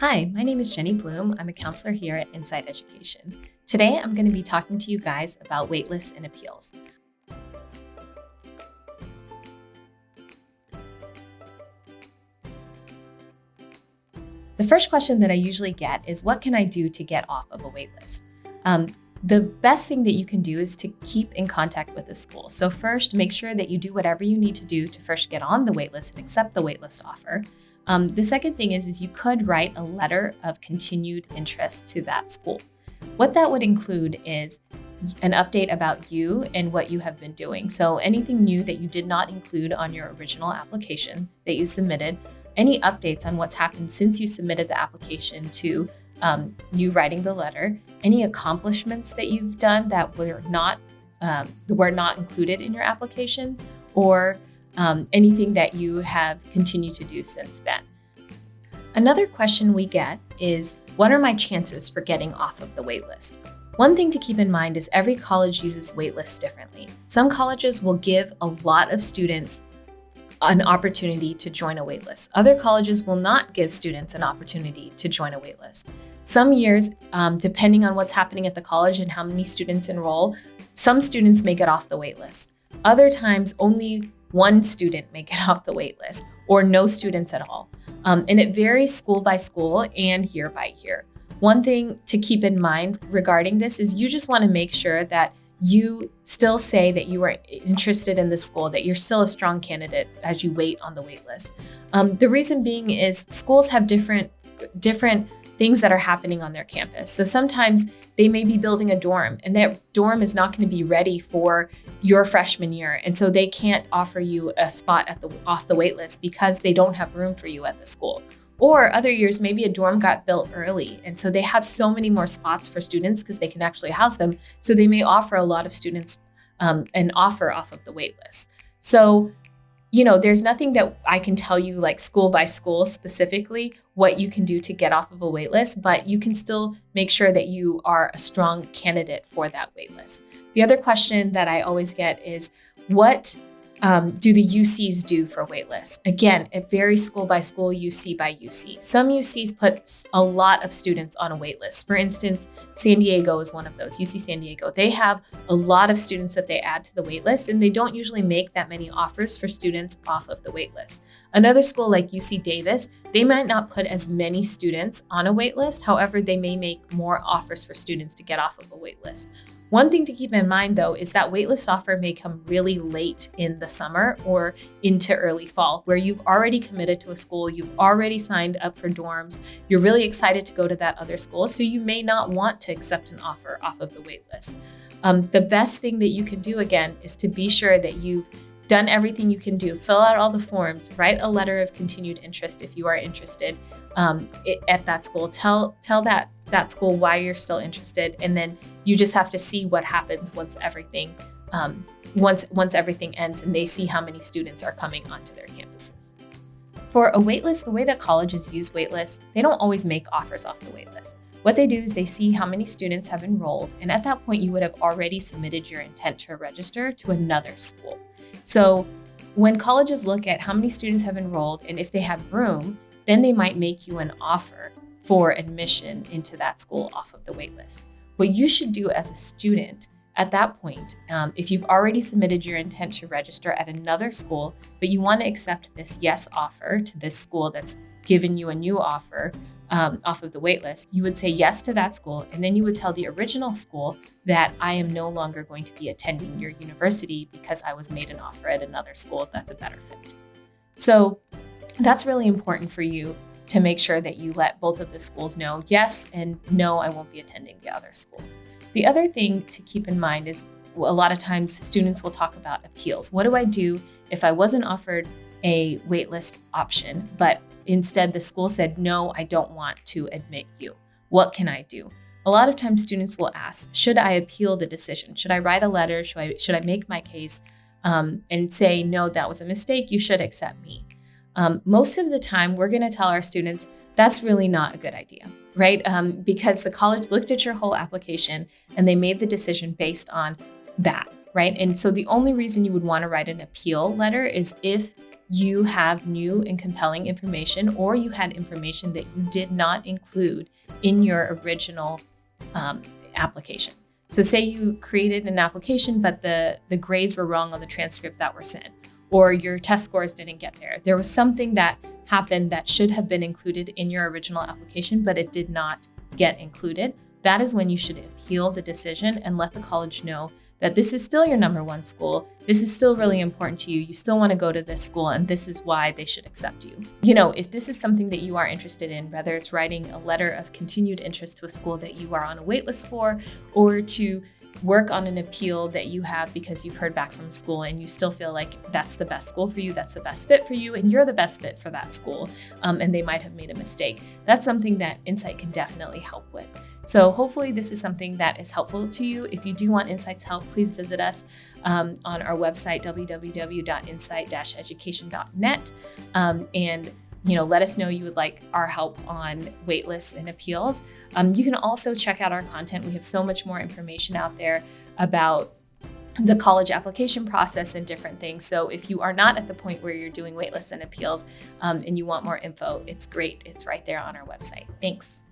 Hi, my name is Jenny Bloom. I'm a counselor here at Insight Education. Today, I'm going to be talking to you guys about waitlists and appeals. The first question that I usually get is, what can I do to get off of a waitlist? The best thing that you can do is to keep in contact with the school. So first, make sure that you do whatever you need to do to first get on the waitlist and accept the waitlist offer. The second thing is you could write a letter of continued interest to that school. What that would include is an update about you and what you have been doing. So anything new that you did not include on your original application that you submitted, any updates on what's happened since you submitted the application to you writing the letter, any accomplishments that you've done that were not included in your application, or anything that you have continued to do since then. Another question we get is, what are my chances for getting off of the waitlist? One thing to keep in mind is every college uses waitlists differently. Some colleges will give a lot of students an opportunity to join a waitlist. Other colleges will not give students an opportunity to join a waitlist. Some years, depending on what's happening at the college and how many students enroll, some students may get off the waitlist. Other times, only one student may get off the waitlist, or no students at all. And it varies school by school and year by year. One thing to keep in mind regarding this is you just want to make sure that you still say that you are interested in the school, that you're still a strong candidate as you wait on the waitlist. The reason being is schools have different things that are happening on their campus. So sometimes they may be building a dorm, and that dorm is not going to be ready for your freshman year. And so they can't offer you a spot off the wait list because they don't have room for you at the school. Or other years, maybe a dorm got built early, and so they have so many more spots for students because they can actually house them. So they may offer a lot of students an offer off of the wait list. So there's nothing that I can tell you like school by school specifically what you can do to get off of a waitlist, but you can still make sure that you are a strong candidate for that waitlist. The other question that I always get is, what do the UCs do for waitlists? Again, it varies school by school, UC by UC. Some UCs put a lot of students on a waitlist. For instance, San Diego is one of those, UC San Diego. They have a lot of students that they add to the waitlist, and they don't usually make that many offers for students off of the waitlist. Another school like UC Davis, they might not put as many students on a waitlist. However, they may make more offers for students to get off of a waitlist. One thing to keep in mind, though, is that waitlist offer may come really late in the summer or into early fall, where you've already committed to a school, you've already signed up for dorms, you're really excited to go to that other school, so you may not want to accept an offer off of the waitlist. The best thing that you can do, again, is to be sure that you've done everything you can do. Fill out all the forms, write a letter of continued interest if you are interested at that school. Tell that school why you're still interested, and then you just have to see what happens once everything ends and they see how many students are coming onto their campuses. For a waitlist, the way that colleges use waitlists, they don't always make offers off the waitlist. What they do is they see how many students have enrolled, and at that point you would have already submitted your intent to register to another school. So when colleges look at how many students have enrolled and if they have room, then they might make you an offer for admission into that school off of the waitlist. What you should do as a student at that point, if you've already submitted your intent to register at another school, but you want to accept this yes offer to this school that's given you a new offer off of the waitlist, you would say yes to that school, and then you would tell the original school that I am no longer going to be attending your university because I was made an offer at another school that's a better fit. So that's really important for you to make sure that you let both of the schools know, yes and no, I won't be attending the other school. The other thing to keep in mind is a lot of times students will talk about appeals. What do I do if I wasn't offered a waitlist option, but instead the school said, no, I don't want to admit you? What can I do? A lot of times students will ask, should I appeal the decision? Should I write a letter? Should I make my case and say, no, that was a mistake, you should accept me? Most of the time, we're going to tell our students that's really not a good idea, right? Because the college looked at your whole application and they made the decision based on that, right? And so the only reason you would want to write an appeal letter is if you have new and compelling information, or you had information that you did not include in your original application. So say you created an application, but the grades were wrong on the transcript that were sent, or your test scores didn't get there. There was something that happened that should have been included in your original application, but it did not get included. That is when you should appeal the decision and let the college know that this is still your number one school. This is still really important to you. You still want to go to this school, and this is why they should accept you. If this is something that you are interested in, whether it's writing a letter of continued interest to a school that you are on a waitlist for, or to work on an appeal that you have because you've heard back from school and you still feel like that's the best school for you, that's the best fit for you, and you're the best fit for that school, and they might have made a mistake. That's something that Insight can definitely help with. So hopefully this is something that is helpful to you. If you do want Insight's help, please visit us on our website, www.insight-education.net, and let us know you would like our help on waitlists and appeals. You can also check out our content. We have so much more information out there about the college application process and different things. So if you are not at the point where you're doing waitlists and appeals and you want more info, it's great. It's right there on our website. Thanks.